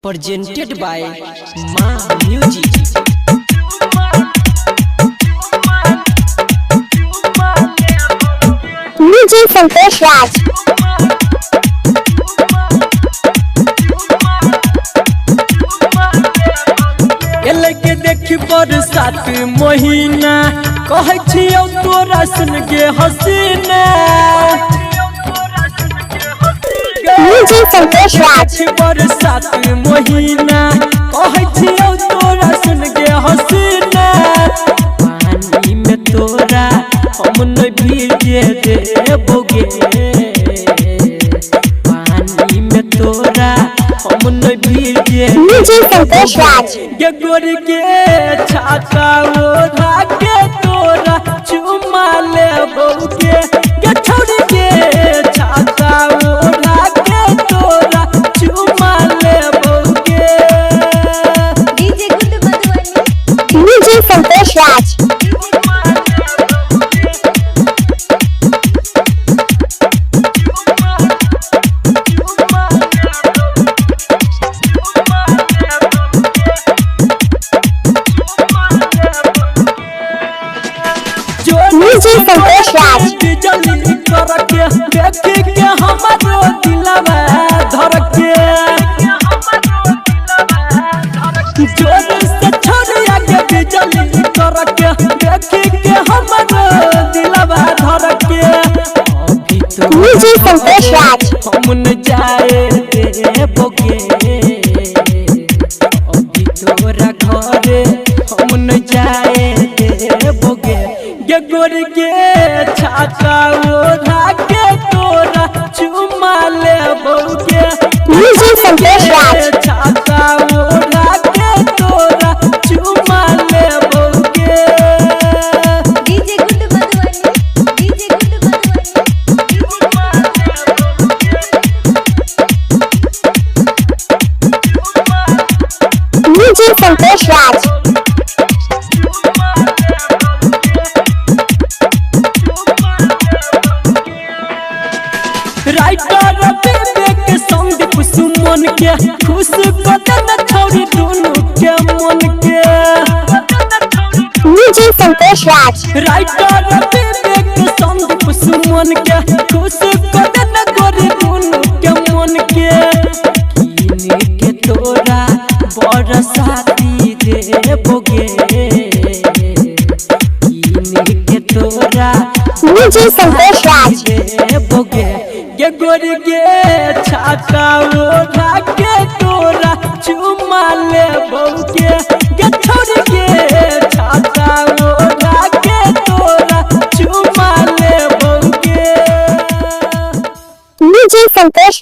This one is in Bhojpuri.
presented by Ma Music. DJ Santosh Raj. के देखी बरसात महीना कहे छियो तोरा सुन के हसीना DJ Santosh Raj. बरसात महीना कहे छियो तोरा सुन के हसीना पानी में तोरा हम न भीगे देबोगे पानी में तोरा हम न भीगे DJ Santosh Raj. के गोर के छाता ओढ़ा के तोरा चुमा ले बउके के छोड़ के छाता ओढ़ा के तोरा चुमा ले बउके DJ Santosh Raj. DJ Santosh Raj. जल्दी कर के देखी के हमारो दिलवा धर के जोर से छोड़िया के बिजली कर के देखी के हमारो दिलवा धर के अभी तो DJ Santosh Raj. हम न जाए देबोगे अभी तोरा घरे हम न जाए देबोगे के गोर के छाता ओढ़ा के तोरा चुमा ले बउके DJ Santosh Raj. छाता ओढ़ा के तोरा चुमा ले बउके DJ Santosh Raj. राइटर बेबे के संदीप सुमन के खुश कदन छोड़ी दोनों के मन के DJ Santosh Raj. राइटर बेबे के संदीप सुमन के खुश कदन गोरी दोनों के मन के कीने के तोरा बरसाती देबोगे कीने के तोरा DJ Santosh Raj. देबोगे के गोर के छाता ओढ़ा के तोरा चुमा ले बउके के छोड़ के छाता ओढ़ा के तोरा चुमा ले बउके DJ Santosh